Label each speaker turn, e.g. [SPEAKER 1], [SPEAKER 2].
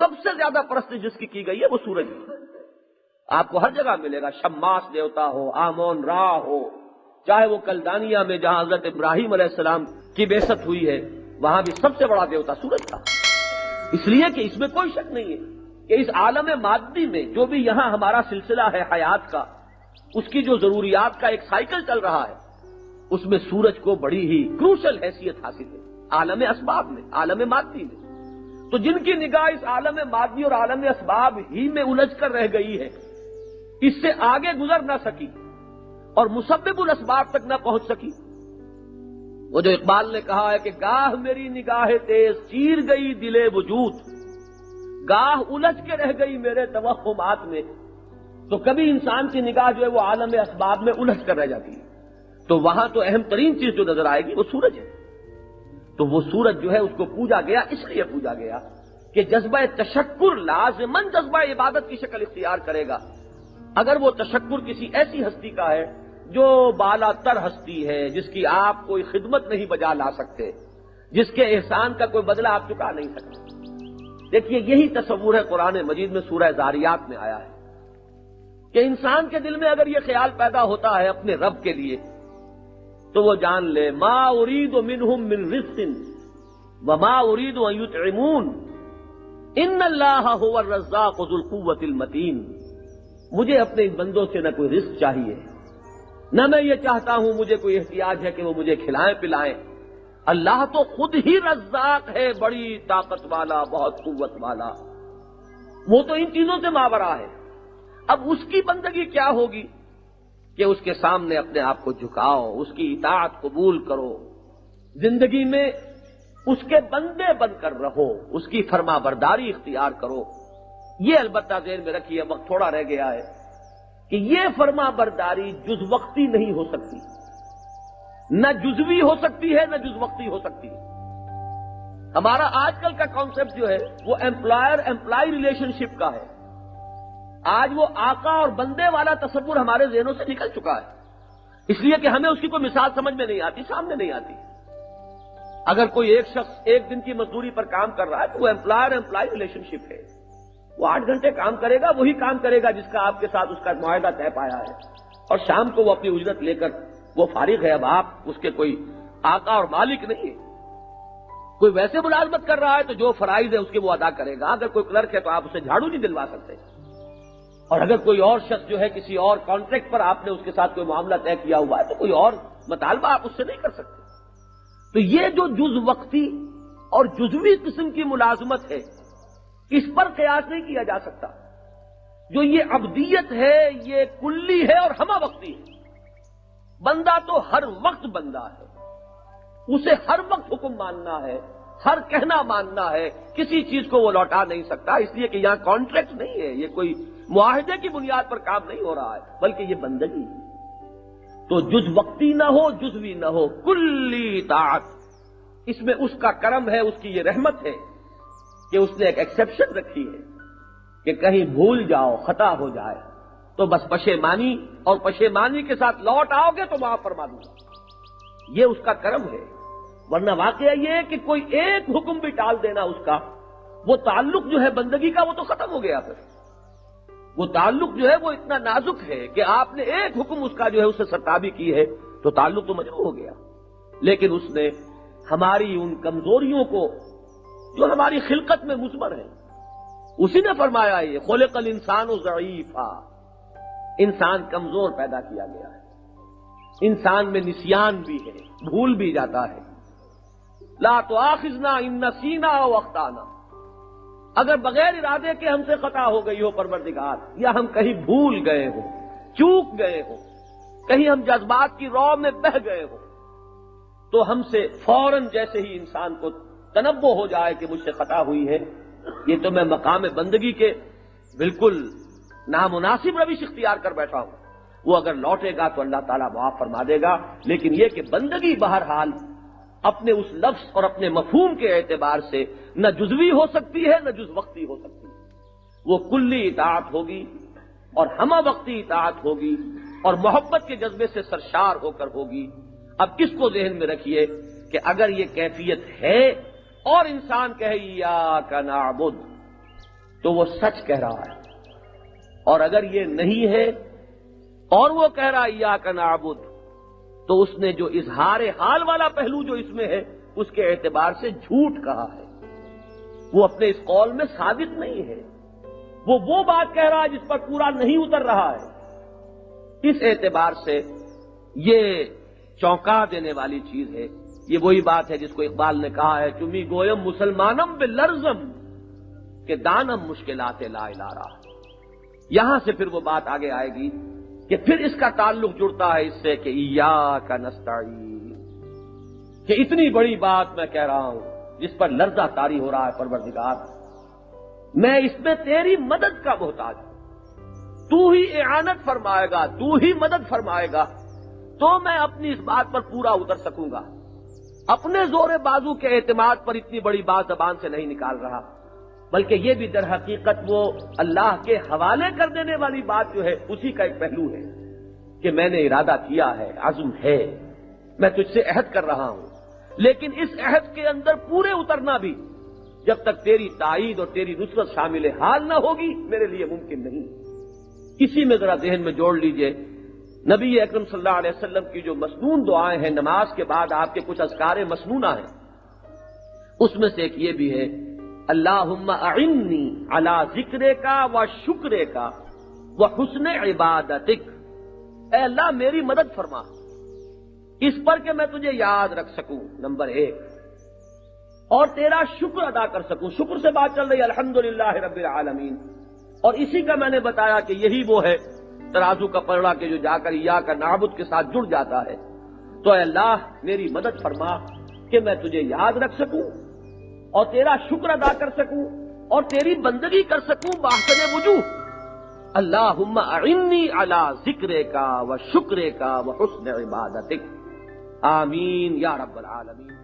[SPEAKER 1] سب سے زیادہ پرست جس کی گئی ہے وہ سورج ہے. آپ کو ہر جگہ ملے گا، شماس دیوتا ہو، آمون را ہو، چاہے وہ کلدانیہ میں جہاں حضرت ابراہیم علیہ السلام کی بعثت ہوئی ہے وہاں بھی سب سے بڑا دیوتا سورج تھا. اس لیے کہ اس میں کوئی شک نہیں ہے کہ اس عالم مادی میں جو بھی یہاں ہمارا سلسلہ ہے حیات کا، اس کی جو ضروریات کا ایک سائیکل چل رہا ہے، اس میں سورج کو بڑی ہی کروشل حیثیت حاصل ہے عالم اسباب میں، عالم مادی میں. تو جن کی نگاہ اس عالم مادی اور عالم اسباب ہی میں الجھ کر رہ گئی ہے، اس سے آگے گزر نہ سکی اور مسبب الاسباب تک نہ پہنچ سکی. وہ جو اقبال نے کہا ہے کہ گاہ میری نگاہ تیز چیر گئی دل وجود، گاہ الجھ کے رہ گئی میرے توہمات میں. تو کبھی انسان کی نگاہ جو ہے وہ عالم اسباب میں الجھ کر رہ جاتی ہے، تو وہاں تو اہم ترین چیز جو نظر آئے گی وہ سورج ہے. تو وہ سورج جو ہے اس کو پوجا گیا، اس لیے پوجا گیا کہ جذبہ تشکر لازماً جذبہ عبادت کی شکل اختیار کرے گا. اگر وہ تشکر کسی ایسی ہستی کا ہے جو بالا تر ہستی ہے، جس کی آپ کوئی خدمت نہیں بجا لا سکتے، جس کے احسان کا کوئی بدلہ آپ چکا نہیں سکتے. دیکھیے یہی تصور ہے قرآن مجید میں سورہ ذاریات میں آیا ہے کہ انسان کے دل میں اگر یہ خیال پیدا ہوتا ہے اپنے رب کے لیے تو وہ جان لے ما ارید منہم من رزق وما ارید ان یطعمون ان اللہ هو الرزاق ذو القوۃ المتین. مجھے اپنے ان بندوں سے نہ کوئی رزق چاہیے، نہ میں یہ چاہتا ہوں مجھے کوئی احتیاج ہے کہ وہ مجھے کھلائیں پلائیں. اللہ تو خود ہی رزاق ہے، بڑی طاقت والا، بہت قوت والا. وہ تو ان چیزوں سے ماورا ہے. اب اس کی بندگی کیا ہوگی کہ اس کے سامنے اپنے آپ کو جھکاؤ، اس کی اطاعت قبول کرو، زندگی میں اس کے بندے بن کر رہو، اس کی فرما برداری اختیار کرو. یہ البتہ ذہن میں رکھیے، وقت تھوڑا رہ گیا ہے، کہ یہ فرما برداری جز وقتی نہیں ہو سکتی، نہ جزوی ہو سکتی ہے نہ جز وقتی ہو سکتی ہے. ہمارا آج کل کا کانسیپٹ جو ہے وہ امپلائر امپلائی ریلیشن شپ کا ہے. آج وہ آقا اور بندے والا تصور ہمارے ذہنوں سے نکل چکا ہے، اس لیے کہ ہمیں اس کی کوئی مثال سمجھ میں نہیں آتی، سامنے نہیں آتی. اگر کوئی ایک شخص ایک دن کی مزدوری پر کام کر رہا ہے تو وہ امپلائر امپلائی ریلیشن شپ ہے. وہ 8 گھنٹے کام کرے گا، وہی کام کرے گا جس کا آپ کے ساتھ اس کا معاہدہ طے پایا ہے، اور شام کو وہ اپنی اجرت لے کر وہ فارغ ہے. اب آپ اس کے کوئی آقا اور مالک نہیں ہے. کوئی ویسے ملازمت کر رہا ہے تو جو فرائض ہے اس کے وہ ادا کرے گا. اگر کوئی کلرک ہے تو آپ اسے جھاڑو نہیں دلوا سکتے، اور اگر کوئی اور شخص جو ہے کسی اور کانٹریکٹ پر آپ نے اس کے ساتھ کوئی معاملہ طے کیا ہوا ہے تو کوئی اور مطالبہ آپ اس سے نہیں کر سکتے. تو یہ جو جز وقتی اور جزوی قسم کی ملازمت ہے اس پر قیاس نہیں کیا جا سکتا. جو یہ عبدیت ہے یہ کلی ہے اور ہمہ وقتی ہے. بندہ تو ہر وقت بندہ ہے، اسے ہر وقت حکم ماننا ہے، ہر کہنا ماننا ہے، کسی چیز کو وہ لوٹا نہیں سکتا. اس لیے کہ یہاں کانٹریکٹ نہیں ہے، یہ کوئی معاہدے کی بنیاد پر کام نہیں ہو رہا ہے، بلکہ یہ بندگی ہے. تو جز وقتی نہ ہو، جزوی نہ ہو، کلی اطاعت. اس میں اس کا کرم ہے، اس کی یہ رحمت ہے کہ اس نے ایک ایکسیپشن رکھی ہے کہ کہیں بھول جاؤ، خطا ہو جائے تو بس پشیمانی، اور پشیمانی کے ساتھ لوٹ آؤ گے تو معاف فرما دوں گا. یہ اس کا کرم ہے. ورنہ واقعہ یہ ہے کہ کوئی ایک حکم بھی ٹال دینا اس کا، وہ تعلق جو ہے بندگی کا وہ تو ختم ہو گیا. پھر وہ تعلق جو ہے وہ اتنا نازک ہے کہ آپ نے ایک حکم اس کا جو ہے اس سے سرتابی کی ہے تو تعلق تو مجروح ہو گیا. لیکن اس نے ہماری ان کمزوریوں کو جو ہماری خلقت میں مثمر ہے، اسی نے فرمایا یہ خلق الانسان ضعیفا، انسان کمزور پیدا کیا گیا ہے. انسان میں نسیان بھی ہے، بھول بھی جاتا ہے. لا تؤاخذنا ان نسینا او اخطانا، اگر بغیر ارادے کے ہم سے خطا ہو گئی ہو پروردگار، یا ہم کہیں بھول گئے ہوں، چوک گئے ہوں، کہیں ہم جذبات کی رو میں بہہ گئے ہوں، تو ہم سے فوراً جیسے ہی انسان کو تنبہ ہو جائے کہ مجھ سے خطا ہوئی ہے، یہ تو میں مقام بندگی کے بالکل نامناسب روش اختیار کر بیٹھا ہوں، وہ اگر لوٹے گا تو اللہ تعالیٰ معاف فرما دے گا. لیکن یہ کہ بندگی بہرحال اپنے اس لفظ اور اپنے مفہوم کے اعتبار سے نہ جزوی ہو سکتی ہے نہ جز وقتی ہو سکتی ہے. وہ کلی اطاعت ہوگی اور ہمہ وقتی اطاعت ہوگی اور محبت کے جذبے سے سرشار ہو کر ہوگی. اب اس کو ذہن میں رکھیے کہ اگر یہ کیفیت ہے اور انسان کہے ایاک نعبد، تو وہ سچ کہہ رہا ہے، اور اگر یہ نہیں ہے اور وہ کہہ رہا ایاک نعبد، تو اس نے جو اظہار حال والا پہلو جو اس میں ہے اس کے اعتبار سے جھوٹ کہا ہے، وہ اپنے اس قول میں ثابت نہیں ہے، وہ بات کہہ رہا ہے جس پر پورا نہیں اتر رہا ہے۔ اس اعتبار سے یہ چونکا دینے والی چیز ہے۔ یہ وہی بات ہے جس کو اقبال نے کہا ہے، چمی گویم مسلمانم بلرزم کہ دانم مشکلات لا الہ رہا۔ یہاں سے پھر وہ بات آگے آئے گی کہ پھر اس کا تعلق جڑتا ہے اس سے کہ ایاک نستعین، کہ اتنی بڑی بات میں کہہ رہا ہوں جس پر لرزہ طاری ہو رہا ہے پروردگار، میں اس میں تیری مدد کا محتاج ہوں، تو ہی اعانت فرمائے گا، تو ہی مدد فرمائے گا تو میں اپنی اس بات پر پورا اتر سکوں گا۔ اپنے زور بازو کے اعتماد پر اتنی بڑی بات زبان سے نہیں نکال رہا، بلکہ یہ بھی در حقیقت وہ اللہ کے حوالے کر دینے والی بات جو ہے اسی کا ایک پہلو ہے کہ میں نے ارادہ کیا ہے، عزم ہے، میں تجھ سے عہد کر رہا ہوں، لیکن اس عہد کے اندر پورے اترنا بھی جب تک تیری تائید اور تیری نصرت شامل حال نہ ہوگی میرے لیے ممکن نہیں۔ اسی میں ذرا ذہن میں جوڑ لیجئے نبی اکرم صلی اللہ علیہ وسلم کی جو مسنون دعائیں ہیں، نماز کے بعد آپ کے کچھ اذکار مسنونہ ہیں، اس میں سے ایک یہ بھی ہے، اللہم اعنی علی ذکرک و شکرک و حسن عبادتک، اے اللہ میری مدد فرما اس پر کہ میں تجھے یاد رکھ سکوں، نمبر 1، اور تیرا شکر ادا کر سکوں۔ شکر سے بات چل رہی ہے الحمدللہ رب العالمین، اور اسی کا میں نے بتایا کہ یہی وہ ہے ترازو کا پلڑا کہ جو جا کر ایاک نعبد کے ساتھ جڑ جاتا ہے۔ تو اے اللہ میری مدد فرما کہ میں تجھے یاد رکھ سکوں اور تیرا شکر ادا کر سکوں اور تیری بندگی کر سکوں باحسن وجوہ۔ اللہم اعنی علی ذکرک و شکرک و حسن عبادتک، آمین یا رب العالمین۔